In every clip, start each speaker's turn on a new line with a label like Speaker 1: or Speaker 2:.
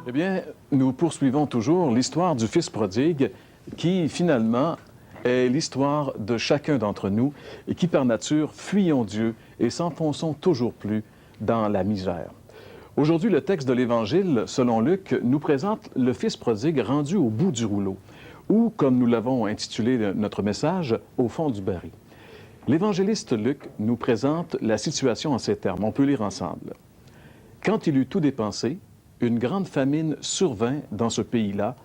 Speaker 1: Eh bien, nous poursuivons toujours l'histoire du Fils prodigue qui, finalement, est l'histoire de chacun d'entre nous et qui, par nature, fuyons Dieu et s'enfonçons toujours plus dans la misère. Aujourd'hui, le texte de l'Évangile, selon Luc, nous présente le Fils prodigue rendu au bout du rouleau, ou, comme nous l'avons intitulé notre message, au fond du baril. L'évangéliste Luc nous présente la situation en ces termes. On peut lire ensemble. Quand il eut tout dépensé, une grande famine survint dans ce pays-là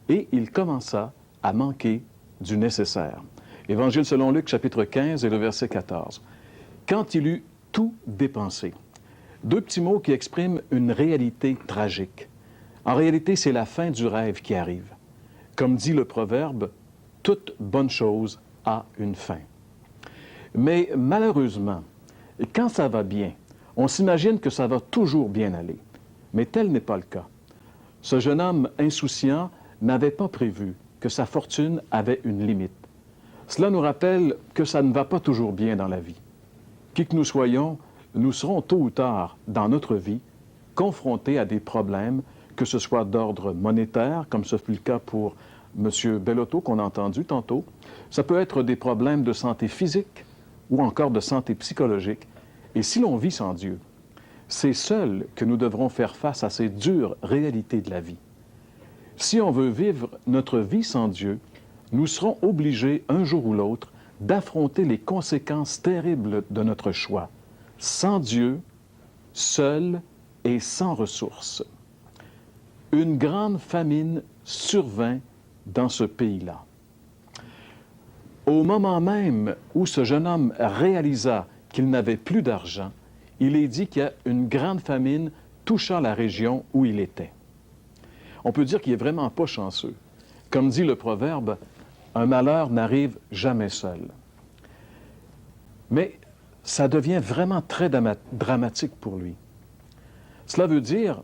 Speaker 1: et il commença à manquer du nécessaire. Évangile selon Luc, chapitre 15 et le verset 14. Quand il eut tout dépensé. Deux petits mots qui expriment une réalité tragique. En réalité, c'est la fin du rêve qui arrive. Comme dit le proverbe, toute bonne chose a une fin. Mais malheureusement, quand ça va bien, on s'imagine que ça va toujours bien aller. Mais tel n'est pas le cas. Ce jeune homme insouciant n'avait pas prévu que sa fortune avait une limite. Cela nous rappelle que ça ne va pas toujours bien dans la vie. Qui que nous soyons, nous serons tôt ou tard dans notre vie confrontés à des problèmes, que ce soit d'ordre monétaire, comme ce fut le cas pour M. Bellotto qu'on a entendu tantôt. Ça peut être des problèmes de santé physique ou encore de santé psychologique. Et si l'on vit sans Dieu, c'est seul que nous devrons faire face à ces dures réalités de la vie. Si on veut vivre notre vie sans Dieu, nous serons obligés, un jour ou l'autre, d'affronter les conséquences terribles de notre choix, sans Dieu, seul et sans ressources. Une grande famine survint dans ce pays-là. Au moment même où ce jeune homme réalisa qu'il n'avait plus d'argent, il est dit qu'il y a une grande famine touchant la région où il était. On peut dire qu'il n'est vraiment pas chanceux. Comme dit le proverbe, un malheur n'arrive jamais seul. Mais ça devient vraiment très dramatique pour lui. Cela veut dire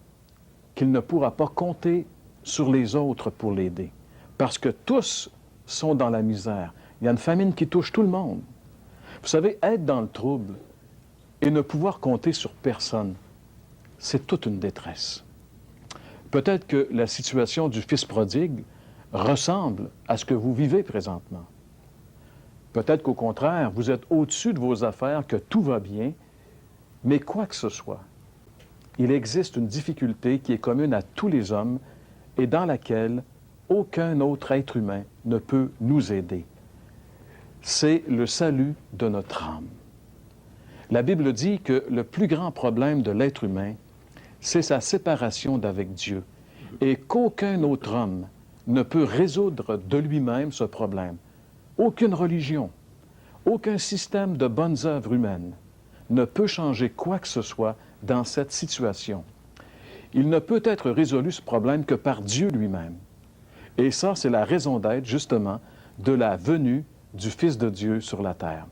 Speaker 1: qu'il ne pourra pas compter sur les autres pour l'aider, parce que tous sont dans la misère. Il y a une famine qui touche tout le monde. Vous savez, être dans le trouble et ne pouvoir compter sur personne, c'est toute une détresse. Peut-être que la situation du Fils prodigue ressemble à ce que vous vivez présentement. Peut-être qu'au contraire, vous êtes au-dessus de vos affaires, que tout va bien, mais quoi que ce soit, il existe une difficulté qui est commune à tous les hommes et dans laquelle aucun autre être humain ne peut nous aider. C'est le salut de notre âme. La Bible dit que le plus grand problème de l'être humain, c'est sa séparation d'avec Dieu et qu'aucun autre homme ne peut résoudre de lui-même ce problème. Aucune religion, aucun système de bonnes œuvres humaines ne peut changer quoi que ce soit dans cette situation. Il ne peut être résolu ce problème que par Dieu lui-même. Et ça, c'est la raison d'être, justement, de la venue du Fils de Dieu sur la terre.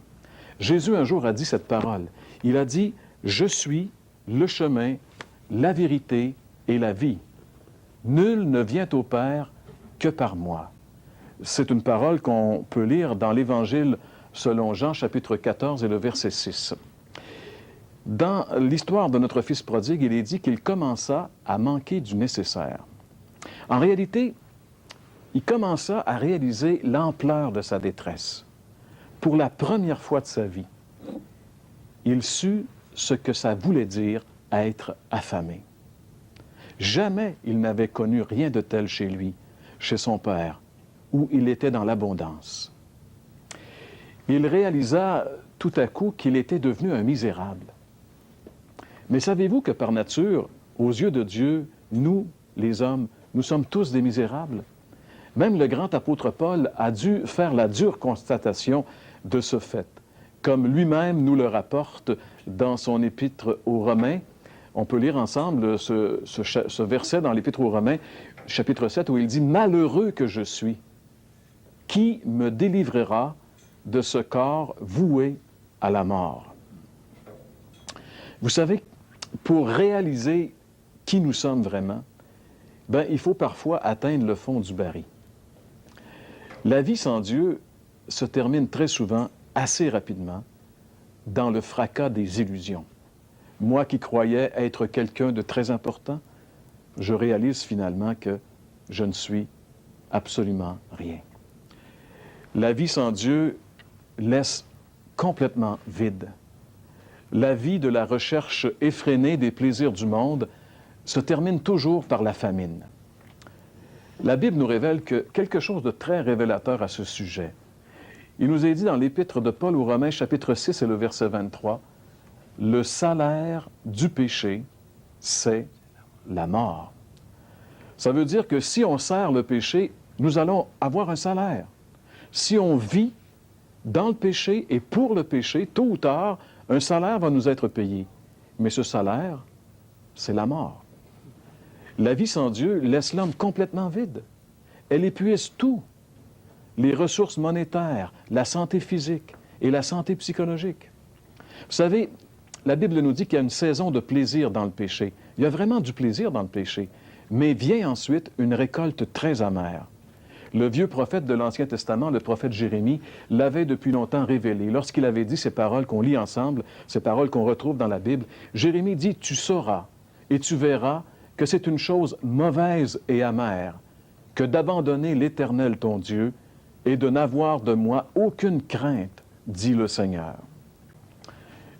Speaker 1: Jésus, un jour, a dit cette parole. Il a dit, « Je suis le chemin, la vérité et la vie. Nul ne vient au Père que par moi. » C'est une parole qu'on peut lire dans l'Évangile selon Jean, chapitre 14 et le verset 6. Dans l'histoire de notre Fils prodigue, il est dit qu'il commença à manquer du nécessaire. En réalité, il commença à réaliser l'ampleur de sa détresse. Pour la première fois de sa vie, il sut ce que ça voulait dire être affamé. Jamais il n'avait connu rien de tel chez lui, chez son père, où il était dans l'abondance. Il réalisa tout à coup qu'il était devenu un misérable. Mais savez-vous que par nature, aux yeux de Dieu, nous, les hommes, nous sommes tous des misérables? Même le grand apôtre Paul a dû faire la dure constatation de ce fait. Comme lui-même nous le rapporte dans son épître aux Romains, on peut lire ensemble ce verset dans l'épître aux Romains, chapitre 7, où il dit « Malheureux que je suis, qui me délivrera de ce corps voué à la mort? » Vous savez, pour réaliser qui nous sommes vraiment, il faut parfois atteindre le fond du baril. La vie sans Dieu se termine très souvent, assez rapidement, dans le fracas des illusions. Moi qui croyais être quelqu'un de très important, je réalise finalement que je ne suis absolument rien. La vie sans Dieu laisse complètement vide. La vie de la recherche effrénée des plaisirs du monde se termine toujours par la famine. La Bible nous révèle quelque chose de très révélateur à ce sujet. Il nous est dit dans l'Épître de Paul aux Romains, chapitre 6 et le verset 23, « Le salaire du péché, c'est la mort. » Ça veut dire que si on sert le péché, nous allons avoir un salaire. Si on vit dans le péché et pour le péché, tôt ou tard, un salaire va nous être payé. Mais ce salaire, c'est la mort. La vie sans Dieu laisse l'homme complètement vide. Elle épuise tout. Les ressources monétaires, la santé physique et la santé psychologique. Vous savez, la Bible nous dit qu'il y a une saison de plaisir dans le péché. Il y a vraiment du plaisir dans le péché. Mais vient ensuite une récolte très amère. Le vieux prophète de l'Ancien Testament, le prophète Jérémie, l'avait depuis longtemps révélé. Lorsqu'il avait dit ces paroles qu'on lit ensemble, ces paroles qu'on retrouve dans la Bible, Jérémie dit « Tu sauras et tu verras que c'est une chose mauvaise et amère que d'abandonner l'Éternel ton Dieu et de n'avoir de moi aucune crainte, dit le Seigneur. »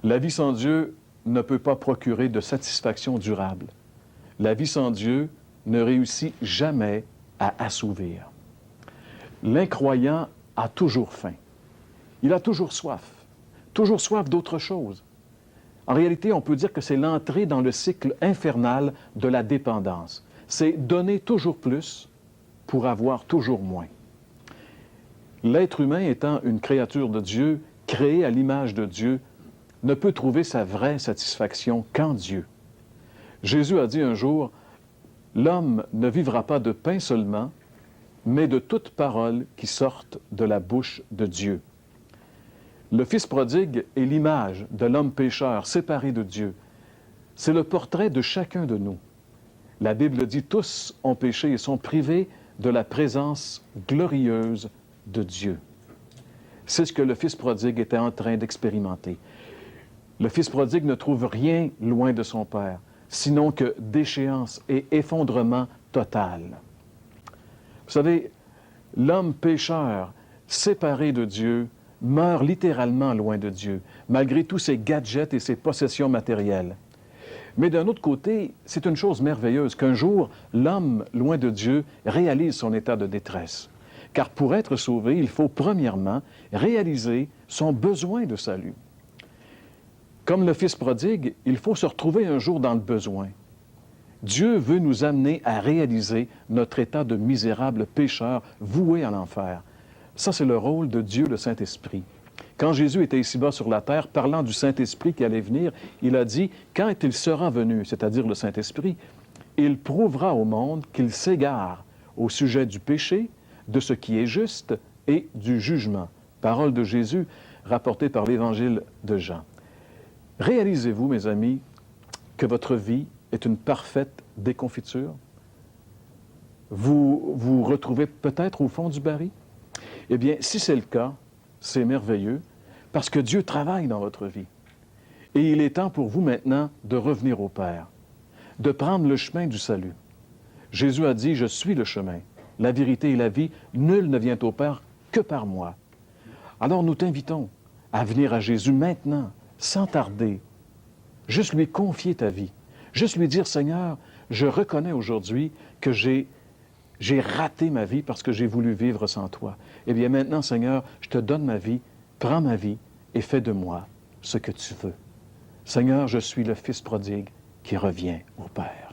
Speaker 1: La vie sans Dieu ne peut pas procurer de satisfaction durable. La vie sans Dieu ne réussit jamais à assouvir. L'incroyant a toujours faim. Il a toujours soif d'autre chose. En réalité, on peut dire que c'est l'entrée dans le cycle infernal de la dépendance. C'est donner toujours plus pour avoir toujours moins. L'être humain étant une créature de Dieu, créée à l'image de Dieu, ne peut trouver sa vraie satisfaction qu'en Dieu. Jésus a dit un jour, « L'homme ne vivra pas de pain seulement, mais de toute parole qui sorte de la bouche de Dieu. » Le Fils prodigue est l'image de l'homme pécheur séparé de Dieu. C'est le portrait de chacun de nous. La Bible dit « Tous ont péché et sont privés de la présence glorieuse de Dieu. » C'est ce que le Fils prodigue était en train d'expérimenter. Le Fils prodigue ne trouve rien loin de son Père, sinon que déchéance et effondrement total. Vous savez, l'homme pécheur, séparé de Dieu, meurt littéralement loin de Dieu, malgré tous ses gadgets et ses possessions matérielles. Mais d'un autre côté, c'est une chose merveilleuse qu'un jour, l'homme, loin de Dieu, réalise son état de détresse. Car pour être sauvé, il faut premièrement réaliser son besoin de salut. Comme le Fils prodigue, il faut se retrouver un jour dans le besoin. Dieu veut nous amener à réaliser notre état de misérable pécheur voué à l'enfer. Ça, c'est le rôle de Dieu, le Saint-Esprit. Quand Jésus était ici-bas sur la terre, parlant du Saint-Esprit qui allait venir, il a dit, quand il sera venu, c'est-à-dire le Saint-Esprit, il prouvera au monde qu'il s'égare au sujet du péché, de ce qui est juste et du jugement. Parole de Jésus rapportée par l'Évangile de Jean. Réalisez-vous, mes amis, que votre vie est une parfaite déconfiture? Vous vous retrouvez peut-être au fond du baril? Eh bien, si c'est le cas, c'est merveilleux, parce que Dieu travaille dans votre vie. Et il est temps pour vous maintenant de revenir au Père, de prendre le chemin du salut. Jésus a dit, « Je suis le chemin, la vérité et la vie, nul ne vient au Père que par moi. » Alors nous t'invitons à venir à Jésus maintenant, sans tarder, juste lui confier ta vie, juste lui dire, « Seigneur, je reconnais aujourd'hui que j'ai raté ma vie parce que j'ai voulu vivre sans toi. Eh bien maintenant, Seigneur, je te donne ma vie, prends ma vie et fais de moi ce que tu veux. Seigneur, je suis le Fils prodigue qui revient au Père. »